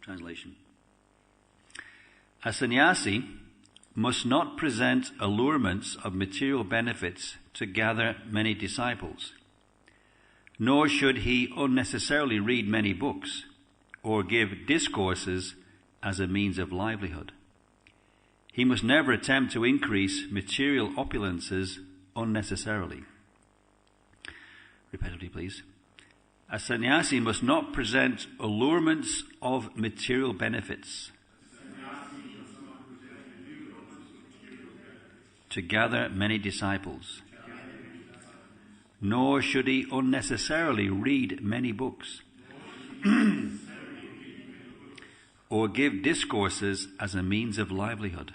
translation. A sannyasi must not present allurements of material benefits to gather many disciples, nor should he unnecessarily read many books or give discourses as a means of livelihood. He must never attempt to increase material opulences unnecessarily. Repetitively, please. A sannyasi must not present allurements of material benefits to gather many disciples, nor should he unnecessarily read many books or give discourses as a means of livelihood.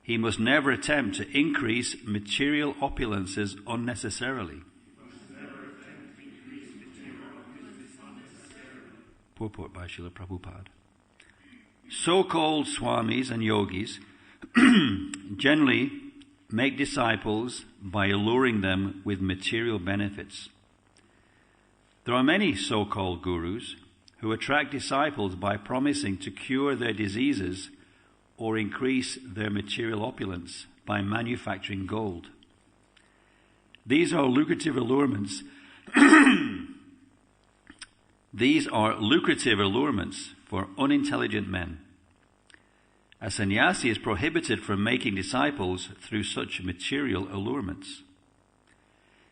He must never attempt to increase material opulences unnecessarily. Purport by Srila Prabhupada. So-called swamis and yogis generally make disciples by alluring them with material benefits. There are many so-called gurus who attract disciples by promising to cure their diseases or increase their material opulence by manufacturing gold. These are lucrative allurements. These are lucrative allurements for unintelligent men. A sannyasi is prohibited from making disciples through such material allurements.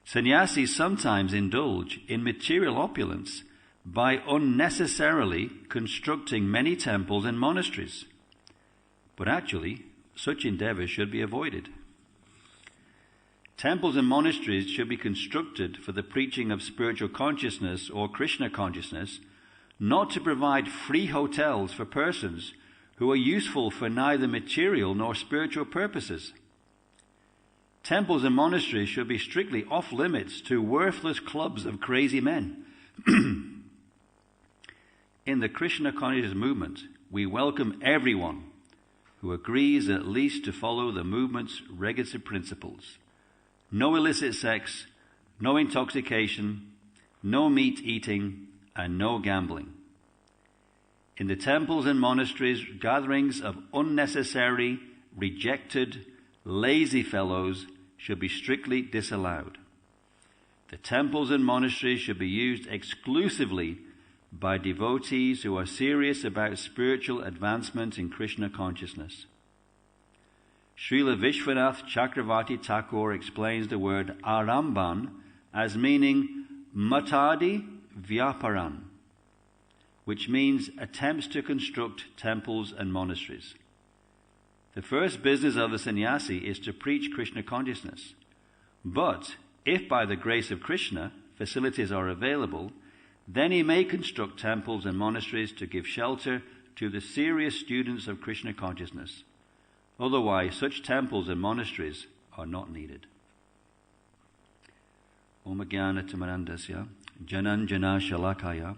Sannyasis sometimes indulge in material opulence by unnecessarily constructing many temples and monasteries. But actually, such endeavors should be avoided. Temples and monasteries should be constructed for the preaching of spiritual consciousness or Krishna consciousness, not to provide free hotels for persons who are useful for neither material nor spiritual purposes. Temples and monasteries should be strictly off limits to worthless clubs of crazy men. In the Krishna consciousness movement, we welcome everyone who agrees at least to follow the movement's regulative principles. No illicit sex, no intoxication, no meat eating, and no gambling. In the temples and monasteries, gatherings of unnecessary, rejected, lazy fellows should be strictly disallowed. The temples and monasteries should be used exclusively by devotees who are serious about spiritual advancement in Krishna consciousness. Srila Vishwanath Chakravarti Thakur explains the word aramban as meaning matadi vyaparan, which means attempts to construct temples and monasteries. The first business of the sannyasi is to preach Krishna consciousness. But if by the grace of Krishna facilities are available, then he may construct temples and monasteries to give shelter to the serious students of Krishna consciousness. Otherwise, such temples and monasteries are not needed. Om Jnana Timirandasya Jananjana Shalakaya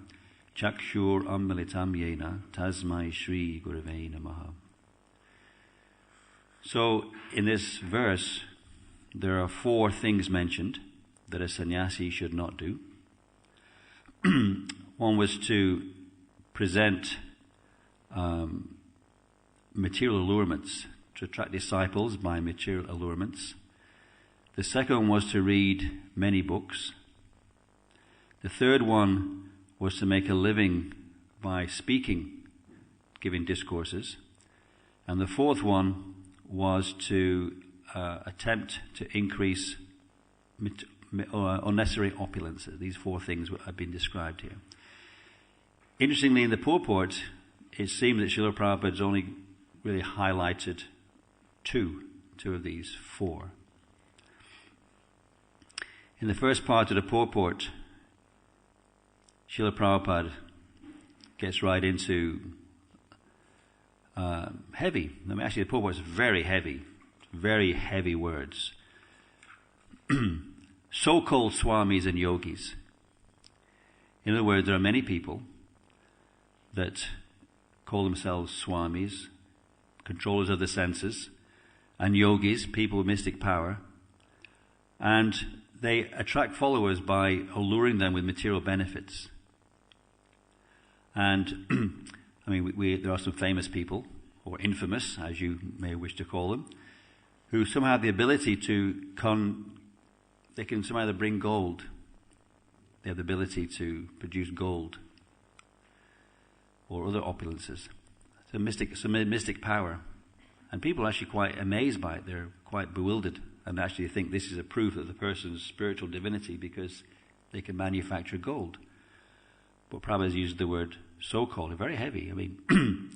Chakshur Amilitam Yena Tasmai Shri Gurave Namaha. So, in this verse, there are 4 things mentioned that a sannyasi should not do. One was to present material allurements, to attract disciples by material allurements. The second one was to read many books. The third one was to make a living by speaking, giving discourses. And the fourth one was to attempt to increase unnecessary opulences. These 4 things have been described here. Interestingly, in the purport, it seems that Srila Prabhupada has only really highlighted two of these 4. In the first part of the purport, Srila Prabhupada gets right into heavy. I mean, actually, the purport is very heavy words. So-called swamis and yogis. In other words, there are many people that call themselves swamis, controllers of the senses, and yogis, people with mystic power, and they attract followers by alluring them with material benefits. And I mean, there are some famous people, or infamous, as you may wish to call them, who somehow have the ability they can somehow bring gold. They have the ability to produce gold or other opulences. It's a mystic power. And people are actually quite amazed by it. They're quite bewildered and actually think this is a proof of the person's spiritual divinity because they can manufacture gold. But Prabhupada has used the word so-called, very heavy. I mean,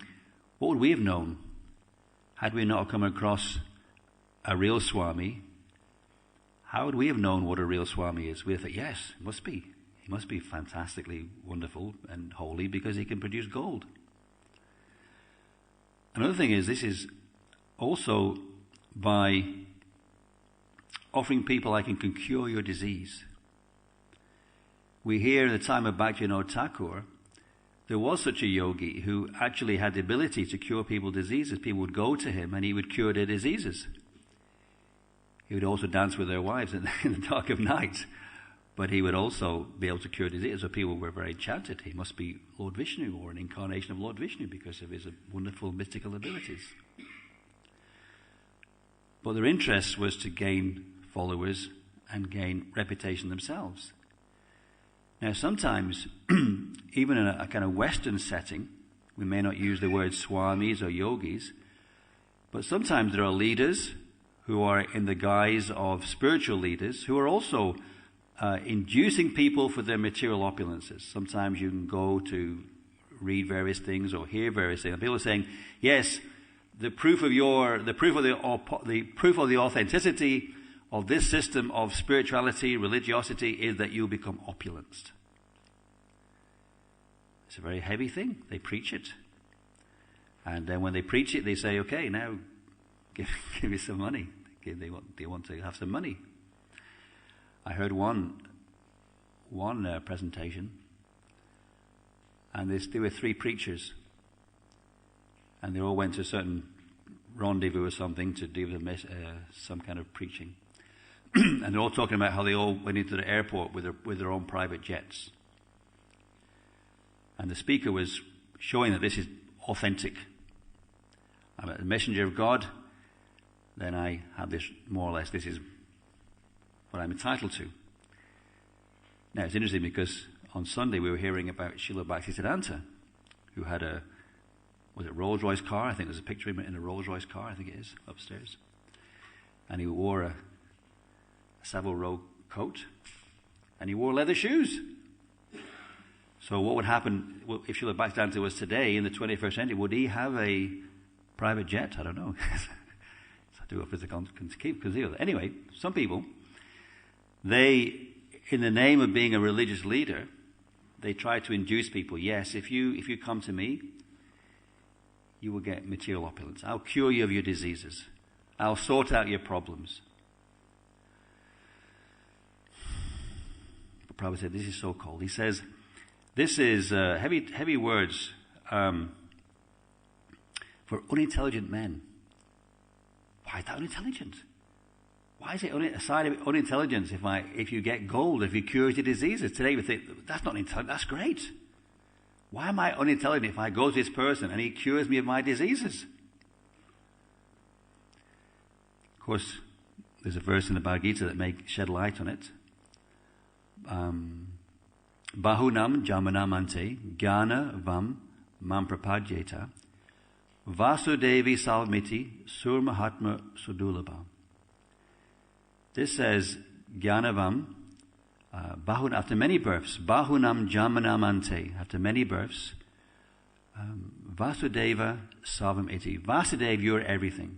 what would we have known had we not come across a real Swami? How would we have known what a real Swami is? We'd think, yes, it must be. He must be fantastically wonderful and holy because he can produce gold. Another thing is, this is also by offering people, I can cure your disease. We hear in the time of Bhaktivinoda Thakur, there was such a yogi who actually had the ability to cure people's diseases. People would go to him and he would cure their diseases. He would also dance with their wives in the dark of night. But he would also be able to cure disease. So people were very enchanted. He must be Lord Vishnu or an incarnation of Lord Vishnu because of his wonderful mystical abilities. But their interest was to gain followers and gain reputation themselves. Now sometimes, even in a kind of Western setting, we may not use the word swamis or yogis, but sometimes there are leaders who are in the guise of spiritual leaders who are also inducing people for their material opulences. Sometimes you can go to read various things or hear various things. And people are saying, yes, the proof of the authenticity of this system of spirituality, religiosity, is that you become opulent. It's a very heavy thing. They preach it. And then when they preach it, they say, okay, now give me some money. They want to have some money. I heard one presentation, and there were 3 preachers, and they all went to a certain rendezvous or something to do some kind of preaching. And they're all talking about how they all went into the airport with their own private jets. And the speaker was showing that this is authentic. I'm a messenger of God, then I have this, more or less, this is what I'm entitled to. Now, it's interesting because on Sunday we were hearing about Srila Bhaktisiddhanta, who had was it Rolls-Royce car? I think there's a picture of him in a Rolls-Royce car, I think it is, upstairs. And he wore a Savile Row coat, and he wore leather shoes. So what would happen if Srila Bhaktisiddhanta was today in the 21st century? Would he have a private jet? I don't know. So I do a physical conceal. Anyway, some people, they, in the name of being a religious leader, they try to induce people. Yes, if you come to me, you will get material opulence. I'll cure you of your diseases. I'll sort out your problems. But Prabhupada said, this is so cold. He says, this is heavy words for unintelligent men. Why is that unintelligent? Why is it a sign of unintelligence if you get gold, if you cure your diseases? Today we think, that's not intelligent, that's great. Why am I unintelligent if I go to this person and he cures me of my diseases? Of course, there's a verse in the Bhagavad Gita that may shed light on it. Bahunam jamanamante jnana vam mam prapadyeta vasudevi salmiti surmahatma sudulabha. This says jnanavam bahun, after many births, bahunam jamanamante, after many births, vasudeva sarvam iti. Vasudeva, you're everything.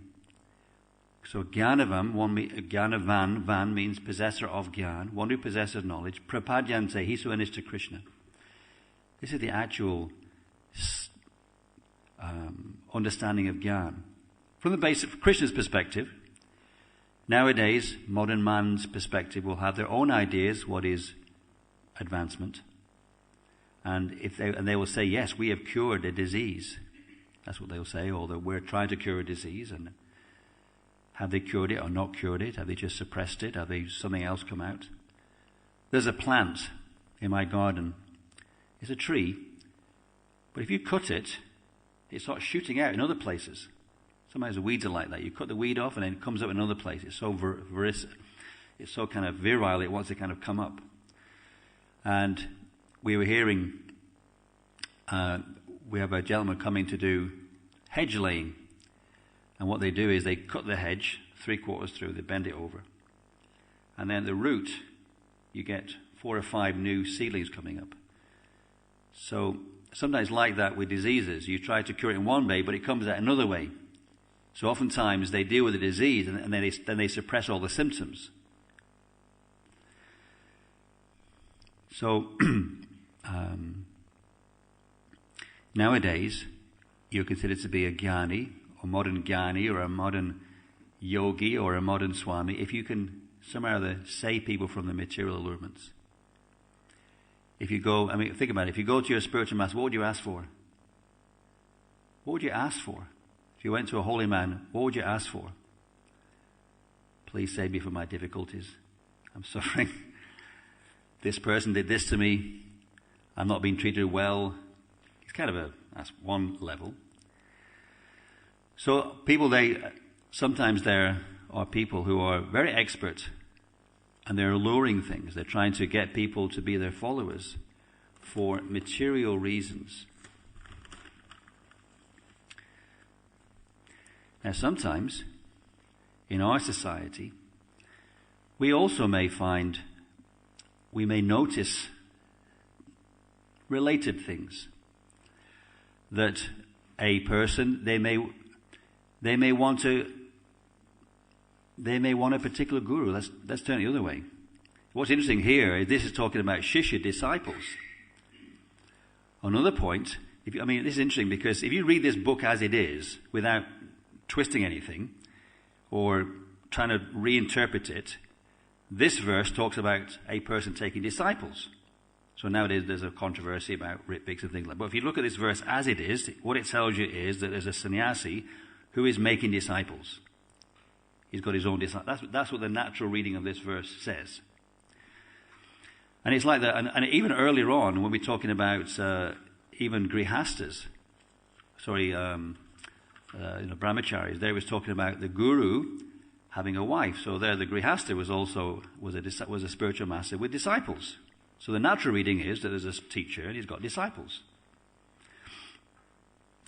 So Jnanavam, Jnanavan, Van means possessor of Jnana, one who possesses knowledge. Prapadyante, he's who enters to Krishna. This is the actual understanding of Jnana. From the basic Krishna's perspective, nowadays, modern man's perspective will have their own ideas what is advancement. And they will say, yes, we have cured a disease. That's what they'll say, or that we're trying to cure a disease. And have they cured it or not cured it? Have they just suppressed it? Have they something else come out? There's a plant in my garden. It's a tree. But if you cut it, it starts shooting out in other places. Sometimes the weeds are like that. You cut the weed off and then it comes up in another place. It's so it's so kind of virile, it wants to kind of come up. And we were hearing, we have a gentleman coming to do hedge laying. And what they do is they cut the hedge 3/4 through, they bend it over. And then the root, you get 4 or 5 new seedlings coming up. So sometimes like that with diseases, you try to cure it in one way, but it comes out another way. So oftentimes they deal with the disease and then they suppress all the symptoms. So nowadays, you're considered to be a jnani, or modern jnani, or a modern yogi, or a modern swami, if you can somehow save people from the material allurements. If you go, I mean, think about it. If you go to your spiritual master, what would you ask for? What would you ask for? If you went to a holy man, what would you ask for? Please save me from my difficulties. I'm suffering. This person did this to me. I'm not being treated well. It's kind of that's one level. So people, sometimes there are people who are very expert and they're alluring things. They're trying to get people to be their followers for material reasons. Now sometimes in our society, we also may notice related things. That a person, they may want a particular guru. Let's turn it the other way. What's interesting here is this is talking about shishya, disciples. Another point, this is interesting because if you read this book as it is, without twisting anything, or trying to reinterpret it, this verse talks about a person taking disciples. So nowadays there's a controversy about Ritviks and things like that. But if you look at this verse as it is, what it tells you is that there's a sannyasi who is making disciples. He's got his own disciples. That's what the natural reading of this verse says. And it's like that. And even earlier on, when we're talking about even grihastas, brahmacharis, they was talking about the guru having a wife. So there, the grihasta was a spiritual master with disciples. So the natural reading is that there's a teacher and he's got disciples.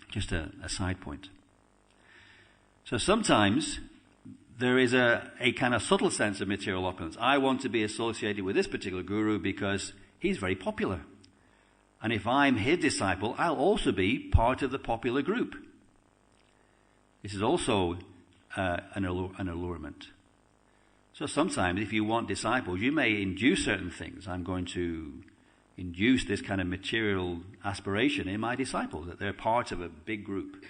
Just a side point. So sometimes there is a kind of subtle sense of material opulence. I want to be associated with this particular guru because he's very popular. And if I'm his disciple, I'll also be part of the popular group. This is also an allurement. So sometimes if you want disciples, you may induce certain things. I'm going to induce this kind of material aspiration in my disciples, that they're part of a big group.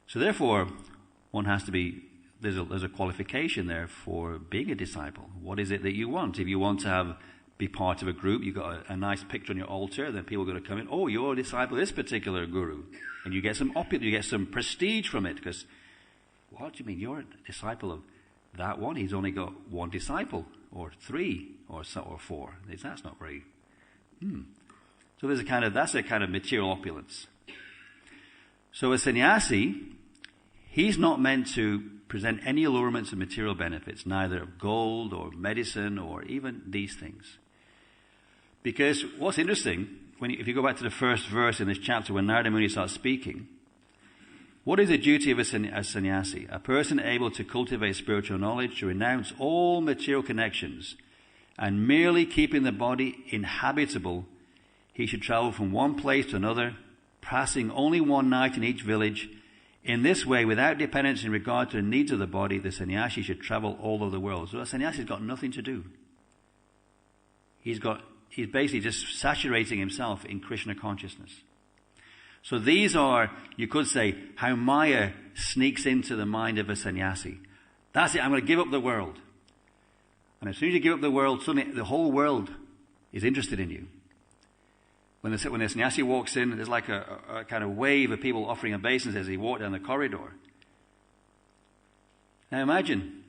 So therefore, one has to be, there's a qualification there for being a disciple. What is it that you want? If you want to be part of a group, you've got a nice picture on your altar, then people are going to come in, oh, you're a disciple of this particular guru. And you get some prestige from it, because, what do you mean? You're a disciple of that one? He's only got one disciple, or 3, or 4. That's not very, So that's a kind of material opulence. So a sannyasi, he's not meant to present any allurements of material benefits, neither of gold or medicine or even these things. Because what's interesting, if you go back to the first verse in this chapter when Narada Muni starts speaking, what is the duty of a sannyasi? A person able to cultivate spiritual knowledge, to renounce all material connections, and merely keeping the body inhabitable, he should travel from one place to another, passing only one night in each village. In this way, without dependence in regard to the needs of the body, the sannyasi should travel all over the world. So a sannyasi's got nothing to do. He's basically just saturating himself in Krishna consciousness. So these are, you could say, how Maya sneaks into the mind of a sannyasi. That's it, I'm going to give up the world. And as soon as you give up the world, suddenly the whole world is interested in you. When the sannyasi walks in, there's like a kind of wave of people offering obeisance as he walks down the corridor. Now imagine,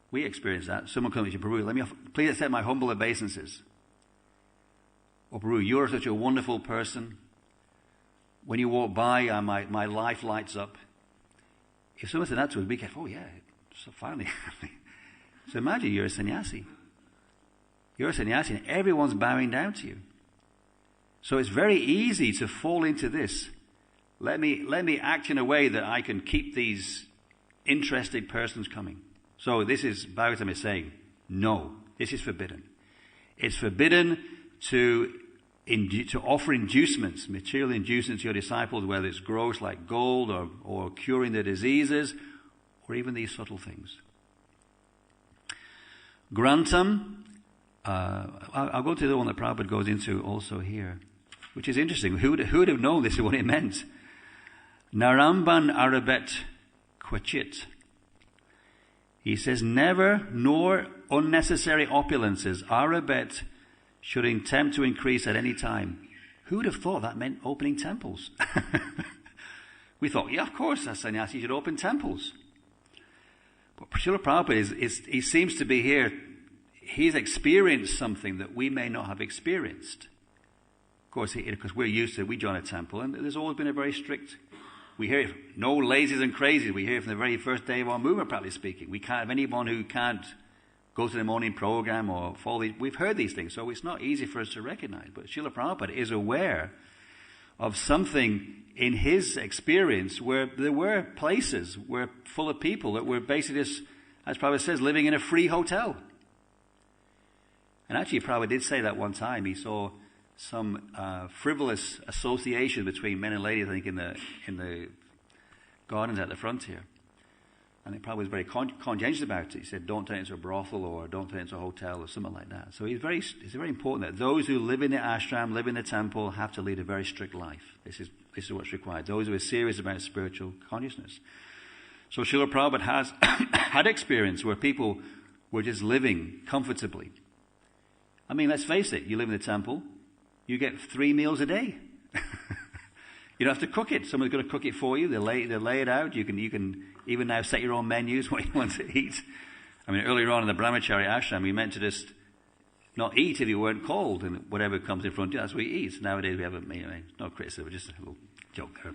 we experience that. Someone comes to Prabhu, please accept my humble obeisances. "Oh, Baru, you're such a wonderful person. When you walk by, my life lights up." If someone said that to us, we get, "Oh yeah, so finally." So imagine you're a sannyasi. You're a sannyasi and everyone's bowing down to you. So it's very easy to fall into this. Let me act in a way that I can keep these interested persons coming. So this is, Bhagavatam is saying, no, this is forbidden. It's forbidden to offer inducements, material inducements to your disciples, whether it's gross like gold or curing their diseases, or even these subtle things. Grantam, I'll go to the one that Prabhupada goes into also here, which is interesting. Who would have known this is what it meant? Naramban arabet quachit. He says, never nor unnecessary opulences, arabet, should attempt to increase at any time. Who would have thought that meant opening temples? We thought, yeah, of course, a sannyasi should open temples. But Srila Prabhupada he seems to be here, he's experienced something that we may not have experienced. Of course, because we're used to, we join a temple, and there's always been a very strict, we hear no lazies and crazies. We hear from the very first day of our movement, practically speaking. We can't have anyone who can't go to the morning program or follow these. We've heard these things, so it's not easy for us to recognize. But Srila Prabhupada is aware of something in his experience where there were places where full of people that were basically just, as Prabhupada says, living in a free hotel. And actually, Prabhupada did say that one time. He saw some frivolous association between men and ladies, I think, in the gardens at the frontier. And he probably was very conscientious about it. He said, don't turn it into a brothel or don't turn it into a hotel or something like that. So it's very important that those who live in the ashram, live in the temple, have to lead a very strict life. This is what's required. Those who are serious about spiritual consciousness. So Srila Prabhupada has had experience where people were just living comfortably. I mean, let's face it, you live in the temple, you get 3 meals a day. You don't have to cook it. Someone's going to cook it for you. They lay it out. You can even now set your own menus what you want to eat. I mean, earlier on in the Brahmachari ashram, we meant to just not eat if you weren't called, and whatever comes in front of you, that's what you eat. Nowadays we have no criticism, just a little joke there.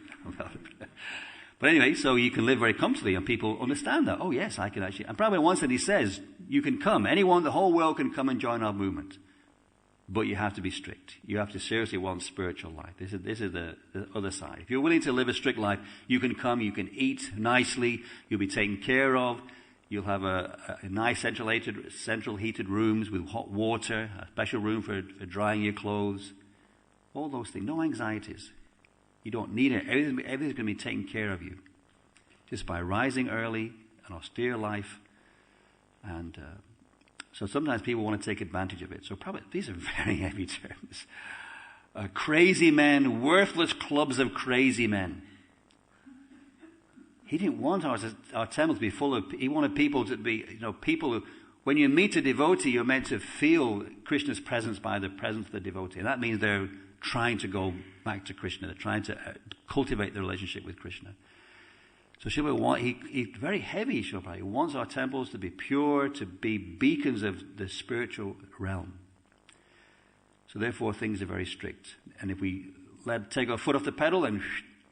But anyway, so you can live very comfortably, and people understand that. Oh yes, I can actually. And probably once that he says, you can come. Anyone, the whole world can come and join our movement. But you have to be strict. You have to seriously want spiritual life. This is the other side. If you're willing to live a strict life, you can come, you can eat nicely, you'll be taken care of, you'll have a nice central heated rooms with hot water, a special room for drying your clothes, all those things. No anxieties. You don't need it. Everything's going to be taken care of you. Just by rising early, an austere life, and so sometimes people want to take advantage of it. So probably, these are very heavy terms. Crazy men, worthless clubs of crazy men. He didn't want our temples to be full of, he wanted people to be, people who, when you meet a devotee, you're meant to feel Krishna's presence by the presence of the devotee. And that means they're trying to go back to Krishna. They're trying to cultivate the relationship with Krishna. So he's very heavy, Shilpa. He wants our temples to be pure, to be beacons of the spiritual realm. So therefore things are very strict. And if we take our foot off the pedal, then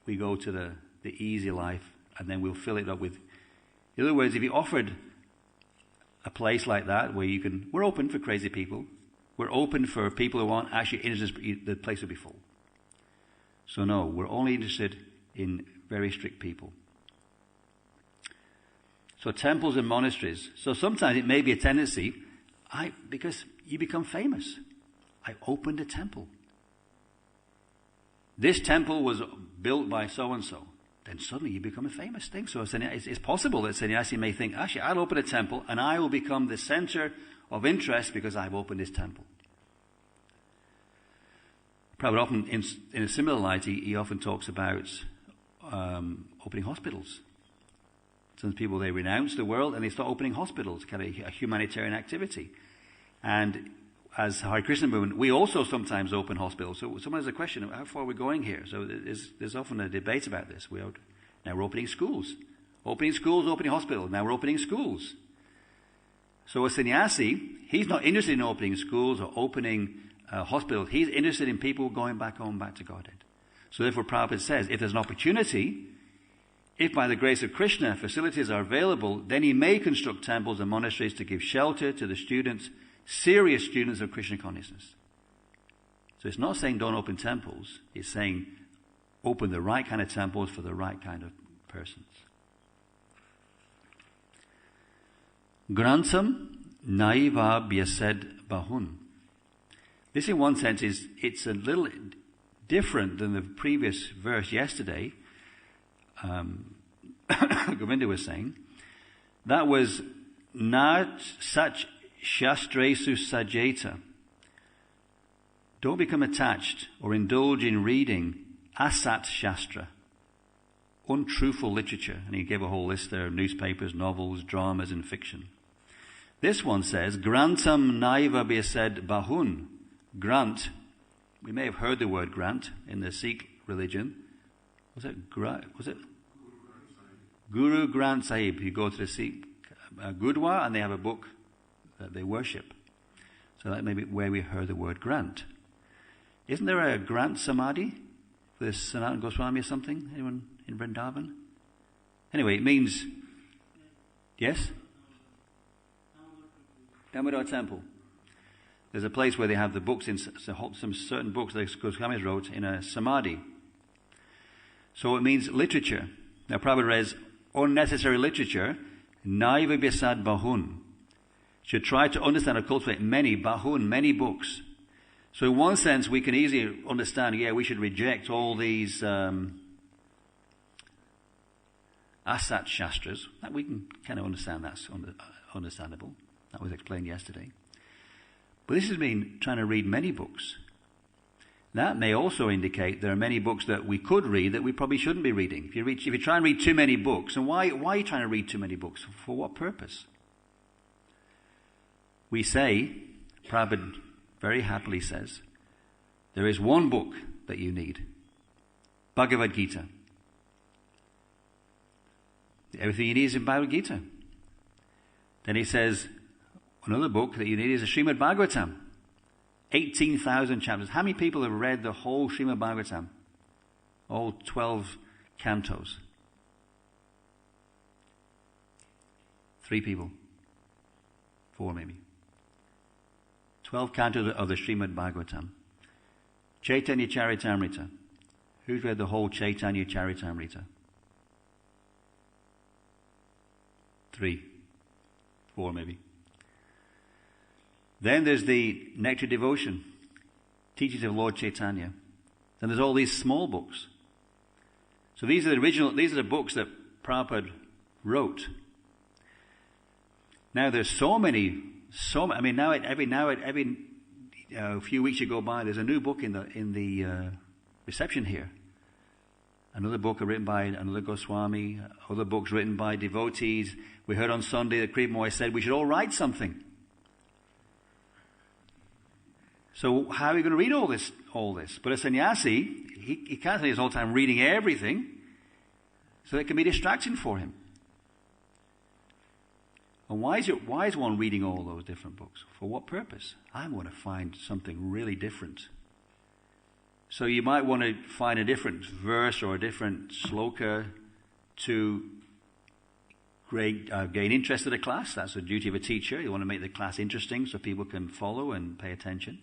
we go to the easy life, and then we'll fill it up with, in other words, if you offered a place like that where we're open for crazy people, we're open for people who aren't actually interested, the place will be full. So no, we're only interested in very strict people. So temples and monasteries. So sometimes it may be a tendency, because you become famous. I opened a temple. This temple was built by so-and-so. Then suddenly you become a famous thing. So it's possible that sannyasi may think, actually, I'll open a temple and I will become the center of interest because I've opened this temple. Probably often, in a similar light, he often talks about opening hospitals. Some people, they renounce the world and they start opening hospitals, kind of a humanitarian activity. And as Hare Krishna movement, we also sometimes open hospitals. So someone has a question, how far are we going here? So there's often a debate about this. Now we're opening schools. Opening schools, opening hospitals. Now we're opening schools. So a sannyasi, he's not interested in opening schools or opening hospitals. He's interested in people going back home, back to Godhead. So therefore Prabhupada says, if there's an opportunity, if by the grace of Krishna facilities are available, then he may construct temples and monasteries to give shelter to the students, serious students of Krishna consciousness. So it's not saying don't open temples. It's saying open the right kind of temples for the right kind of persons. Grantham naiva byased bahun. This in one sense it's a little different than the previous verse yesterday. Govinda was saying, that was Nat Sach Shastresu Sajeta. Don't become attached or indulge in reading Asat Shastra, untruthful literature. And he gave a whole list there of newspapers, novels, dramas, and fiction. This one says, Grantam Naiva Byased Bahun. Grant, we may have heard the word grant in the Sikh religion. Was it Guru Granth Sahib? You go to the Sikh Gurdwara and they have a book that they worship. So that may be where we heard the word grant. Isn't there a Grant Samadhi for the Sanatana Goswami or something? Anyone in Vrindavan? Anyway, it means, yes? Damodar Temple. There's a place where they have the books in some certain books that Goswamis wrote in a Samadhi. So it means literature. Now Prabhupada reads, unnecessary literature, naiva byasad bahun. Should try to understand or cultivate many books. So in one sense, we can easily understand, we should reject all these Asat Shastras. That we can kind of understand, that's understandable. That was explained yesterday. But this has been trying to read many books. That may also indicate there are many books that we could read that we probably shouldn't be reading. If you try and read too many books, and why are you trying to read too many books? For what purpose? We say, Prabhupada very happily says, there is one book that you need. Bhagavad Gita. Everything you need is in Bhagavad Gita. Then he says, another book that you need is a Srimad Bhagavatam. 18,000 chapters. How many people have read the whole Srimad Bhagavatam? All 12 cantos. 3 people. 4 maybe. 12 cantos of the Srimad Bhagavatam. Chaitanya Charitamrita. Who's read the whole Chaitanya Charitamrita? 3. 4 maybe. Then there's the Nectar Devotion, Teachings of Lord Chaitanya. Then there's all these small books. So these are the books that Prabhupada wrote. Now there's every few weeks you go by, there's a new book in the reception here. Another book written by another Goswami, other books written by devotees. We heard on Sunday that Kripa Moy said we should all write something. So how are we going to read all this? But a sannyasi, he can't spend his whole time reading everything, so it can be distracting for him. And why is one reading all those different books? For what purpose? I want to find something really different. So you might want to find a different verse or a different sloka to gain interest in the class. That's the duty of a teacher. You want to make the class interesting so people can follow and pay attention.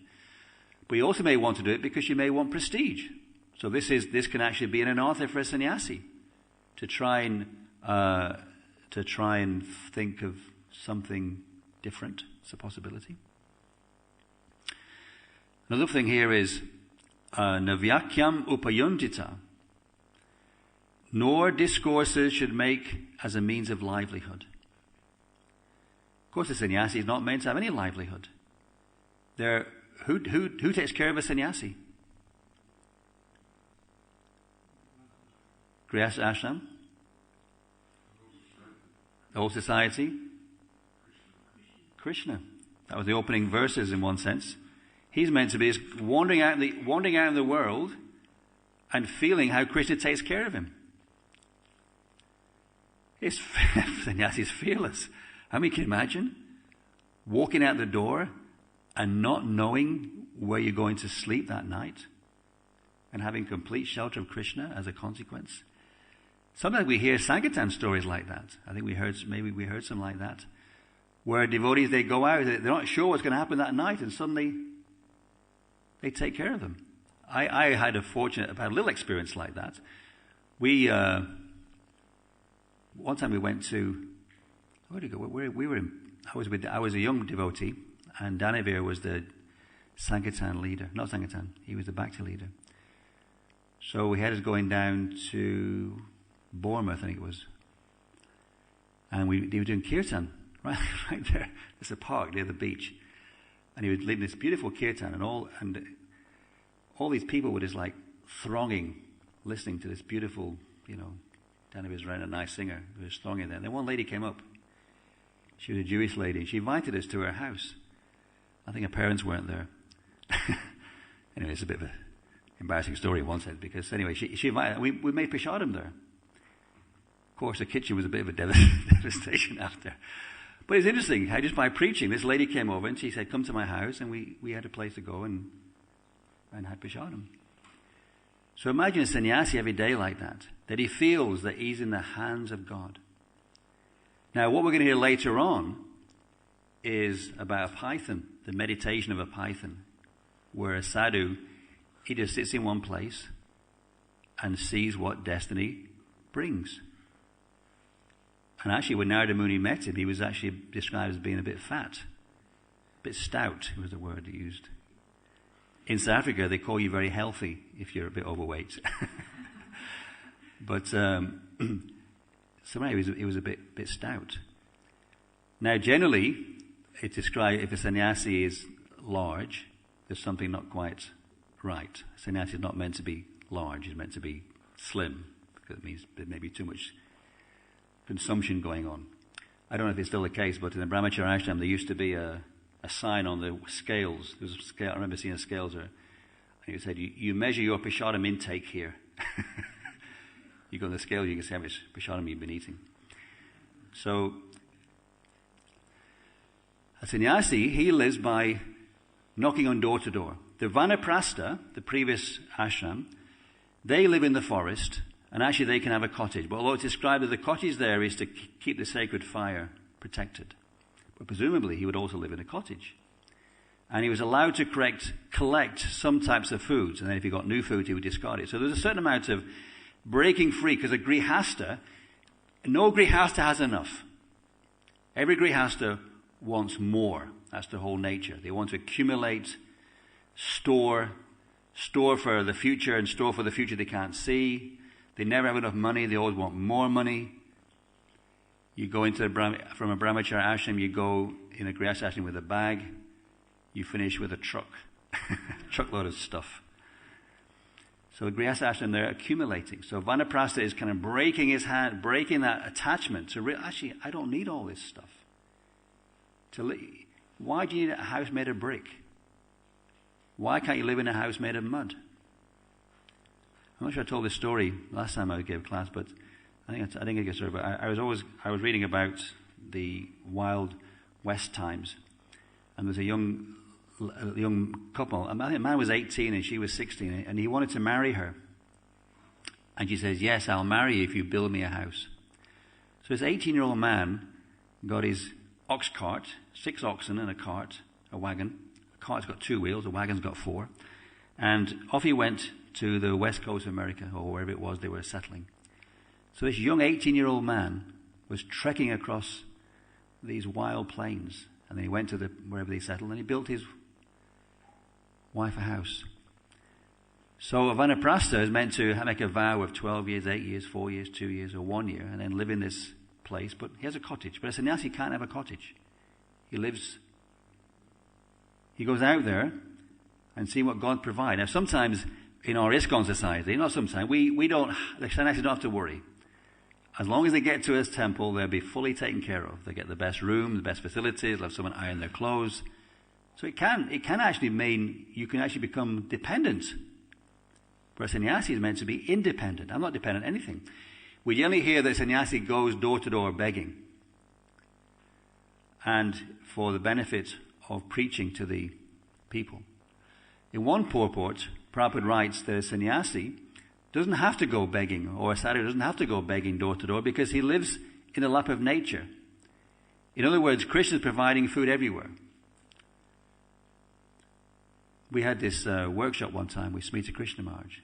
But you also may want to do it because you may want prestige. So this can actually be an anartha for a sannyasi to try and think of something different. It's a possibility. Another thing here is navyakyam upayundita. Nor discourses should make as a means of livelihood. Of course, the sannyasi is not meant to have any livelihood. Who takes care of a sannyasi? Grihastha ashram? The whole society? Krishna. That was the opening verses in one sense. He's meant to be wandering out in the world and feeling how Krishna takes care of him. Sannyasi is fearless. I mean, can you imagine walking out the door and not knowing where you're going to sleep that night and having complete shelter of Krishna as a consequence. Sometimes we hear Sankirtan stories like that. I think we heard some like that, where devotees, they go out, they're not sure what's going to happen that night, and suddenly they take care of them. I had a little experience like that. We one time we went to, where did we go? I was a young devotee, and Danavir was the Sankirtan leader. Not Sankirtan, he was the Bhakti leader. So we had us going down to Bournemouth, I think it was. And they were doing kirtan right there. There's a park near the beach. And he was leading this beautiful kirtan, and all these people were just like thronging, listening to this beautiful, Danny was around, a nice singer who was thronging there. And then one lady came up. She was a Jewish lady. She invited us to her house. I think her parents weren't there. Anyway, it's a bit of an embarrassing story in one sense, because anyway, she invited, we made prashadam there. Of course, the kitchen was a bit of a devastation after. But it's interesting how just by preaching, this lady came over and she said, come to my house, and we had a place to go and had prashadam. So imagine a sannyasi every day like that he feels that he's in the hands of God. Now, what we're going to hear later on is about a python, the meditation of a python, where a sadhu, he just sits in one place and sees what destiny brings. And actually, when Narada Muni met him, he was actually described as being a bit fat, a bit stout was the word he used. In South Africa, they call you very healthy if you're a bit overweight. But somehow he was a bit stout. Now, generally, it's described if a sannyasi is large, there's something not quite right. A sannyasi is not meant to be large; he's meant to be slim, because it means there may be too much consumption going on. I don't know if it's still the case, but in the Brahmacharya ashram, there used to be a sign on the scales. There was a scale, I remember seeing a scales there, and it said, you measure your prashadam intake here. You go on the scale, you can see how much prashadam you've been eating. So, a sannyasi, he lives by knocking on door to door. The Vanaprastha, the previous ashram, they live in the forest, and actually they can have a cottage. But although it's described that the cottage there is to keep the sacred fire protected. But presumably he would also live in a cottage. And he was allowed to collect some types of foods, and then if he got new food, he would discard it. So there's a certain amount of breaking free, because a grihasta, no grihasta has enough. Every grihasta wants more. That's the whole nature. They want to accumulate, store for the future, and store for the future they can't see. They never have enough money. They always want more money. You go from a Brahmacharya ashram, you go in a grihasta ashram with a bag. You finish with a truckload of stuff. So the grihasta ashram, they're accumulating. So Vanaprastha is kind of breaking that attachment to actually, I don't need all this stuff. Why do you need a house made of brick? Why can't you live in a house made of mud? I'm not sure I told this story last time I gave class, but I think I get started. I was reading about the Wild West times, and there's a young couple. I think the man was 18 and she was 16, and he wanted to marry her. And she says, "Yes, I'll marry you if you build me a house." So this 18-year-old man got his ox cart, 6 oxen and a cart, a wagon. The cart's got 2 wheels, the wagon's got 4, and off he went to the west coast of America, or wherever it was they were settling. So this young 18-year-old man was trekking across these wild plains, and then he went to wherever they settled, and he built his wife a house. So a Vanaprastha is meant to make a vow of 12 years, 8 years, 4 years, 2 years, or 1 year, and then live in this place, but he has a cottage. But a sannyasi can't have a cottage. He goes out there and see what God provides. Now sometimes in our ISKCON society, not sometimes, the sannyasis don't have to worry. As long as they get to his temple, they'll be fully taken care of. They get the best room, the best facilities, they'll have someone iron their clothes. So it can actually mean you can actually become dependent. But a sannyasi is meant to be independent. I'm not dependent on anything. We generally hear that a sannyasi goes door to door begging, and for the benefit of preaching to the people. In one purport, Prabhupada writes that a sannyasi doesn't have to go begging, or a sadhu doesn't have to go begging door to door, because he lives in the lap of nature. In other words, Krishna is providing food everywhere. We had this workshop one time with Smita Krishna Maharaj.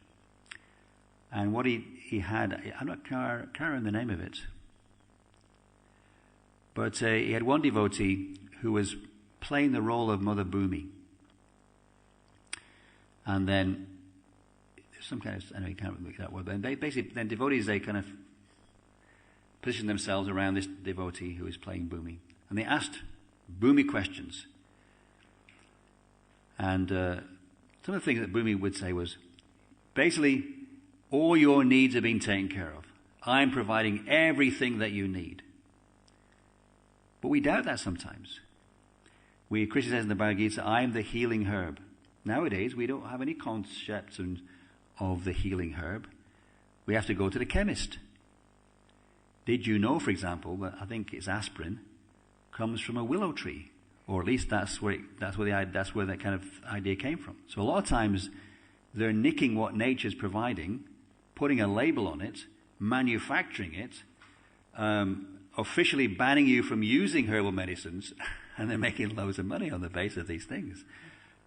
And what he had, can't remember the name of it. But he had one devotee who was playing the role of Mother Bhumi. And then, some kind of, anyway, I can't remember that word, but basically, then devotees, they kind of position themselves around this devotee who is playing Bhumi. And they asked Bhumi questions. And some of the things that Bhumi would say was, basically, all your needs are being taken care of. I'm providing everything that you need. But we doubt that sometimes. Krishna says in the Bhagavad Gita, I am the healing herb. Nowadays, we don't have any concept of the healing herb. We have to go to the chemist. Did you know, for example, that I think it's aspirin comes from a willow tree? Or at least that's where that kind of idea came from. So a lot of times they're nicking what nature's providing, putting a label on it, manufacturing it, officially banning you from using herbal medicines, and they're making loads of money on the basis of these things.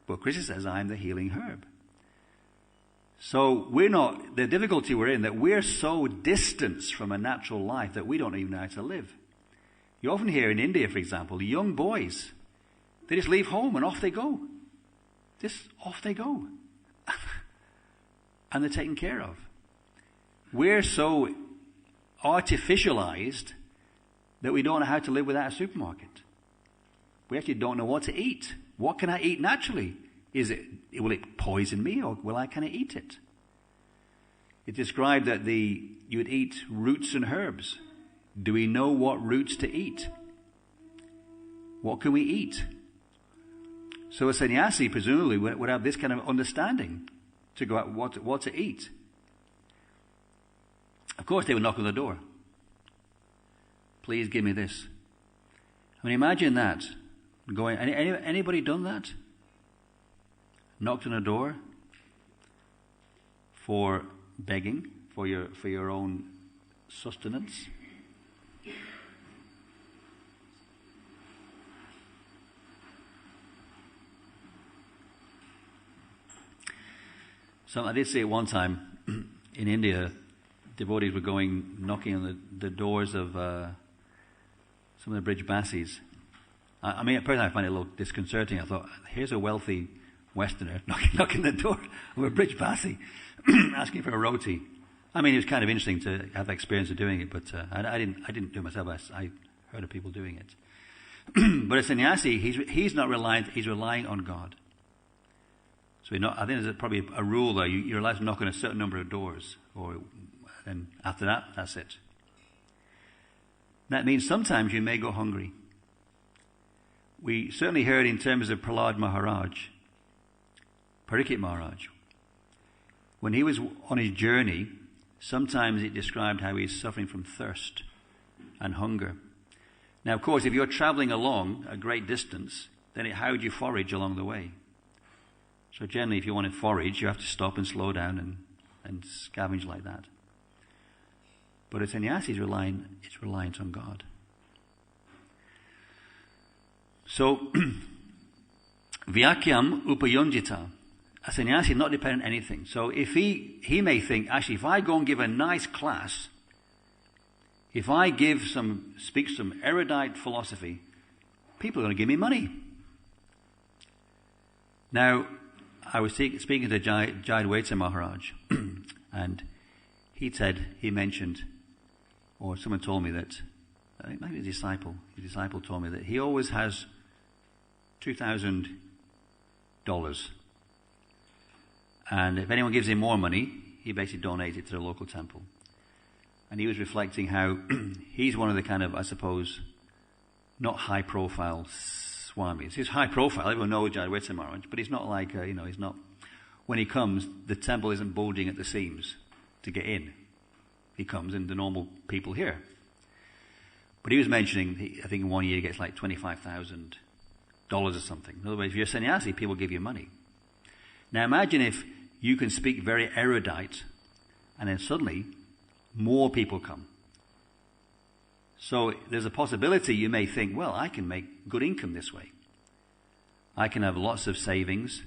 But Krishna says, I'm the healing herb. So the difficulty we're in, that we're so distanced from a natural life that we don't even know how to live. You often hear in India, for example, young boys, they just leave home and off they go. Just off they go. And they're taken care of. We're so artificialized that we don't know how to live without a supermarket. We actually don't know what to eat. What can I eat naturally? Will it poison me, or can I eat it? It described that you would eat roots and herbs. Do we know what roots to eat? What can we eat? So a sannyasi presumably would have this kind of understanding to go out what to eat. Of course, they would knock on the door. Please give me this. I mean, imagine that. Anybody done that? Knocked on a door for begging for your own sustenance? So I did see it one time in India. Devotees were knocking on the doors of some of the Brij Basis. I mean, personally, I find it a little disconcerting. I thought, here's a wealthy Westerner knocking the door of a Brij Basi, asking for a roti. I mean, it was kind of interesting to have the experience of doing it, but I didn't do it myself. I heard of people doing it. But a sannyasi, he's not reliant. He's relying on God. So I think there's probably a rule there. You're allowed to knock on a certain number of doors, and after that, that's it. That means sometimes you may go hungry. We certainly heard in terms of Prahlad Maharaj, Parikshit Maharaj. When he was on his journey, sometimes it described how he's suffering from thirst and hunger. Now, of course, if you're traveling along a great distance, then how would you forage along the way? So generally, if you want to forage, you have to stop and slow down and scavenge like that. But a sannyasi is reliant on God. So, Vyakyam upayonjita. A sannyasi is not dependent on anything. So if he may think, actually, if I go and give a nice class, if I speak some erudite philosophy, people are going to give me money. Now, I was speaking to Jayadvaita Maharaj, and he mentioned, or someone told me that, I think maybe his disciple told me that he always has $2,000. And if anyone gives him more money, he basically donates it to the local temple. And he was reflecting how he's one of the kind of, I suppose, not high-profile swamis. He's high-profile. Everyone knows Jayadvaita Maharaj, but he's not like, he's not. When he comes, the temple isn't bulging at the seams to get in. He comes in the normal people here. But he was mentioning, I think in 1 year he gets like $25,000 or something. In other words, if you're a sannyasi, people give you money. Now imagine if you can speak very erudite, and then suddenly more people come. So there's a possibility you may think, well, I can make good income this way. I can have lots of savings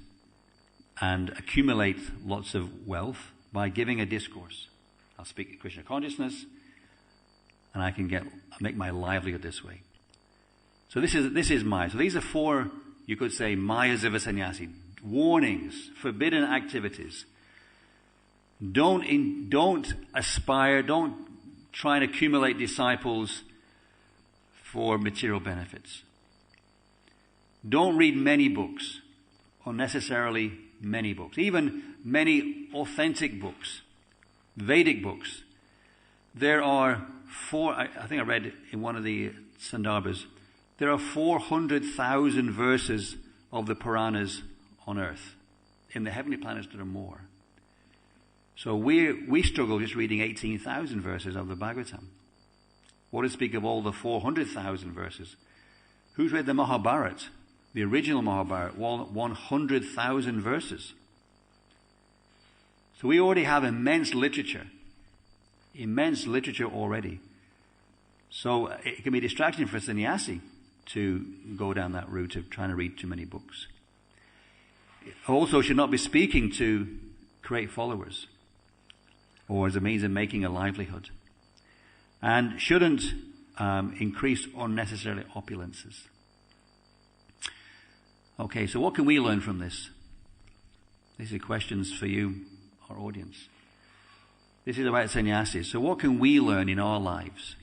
and accumulate lots of wealth by giving a discourse. I'll speak Krishna consciousness, and I can make my livelihood this way. So this is Maya. So these are 4, you could say, Mayas of a sannyasi. Warnings, forbidden activities. Don't aspire, don't try and accumulate disciples for material benefits. Don't read many books, unnecessarily many books, even many authentic books, Vedic books. There are I think I read in one of the Sandarbhas, there are 400,000 verses of the Puranas on earth. In the heavenly planets there are more. So we struggle just reading 18,000 verses of the Bhagavatam. What to speak of all the 400,000 verses? Who's read the Mahabharata? The original Mahabharata, 100,000 verses. So we already have immense literature already. So it can be distracting for a sannyasi to go down that route of trying to read too many books. Also should not be speaking to create followers or as a means of making a livelihood. And shouldn't increase unnecessarily opulences. Okay, so what can we learn from this? These are questions for you, our audience. This is about sannyasis. So what can we learn in our lives?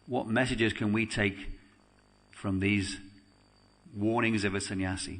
What messages can we take from these warnings of a sannyasi?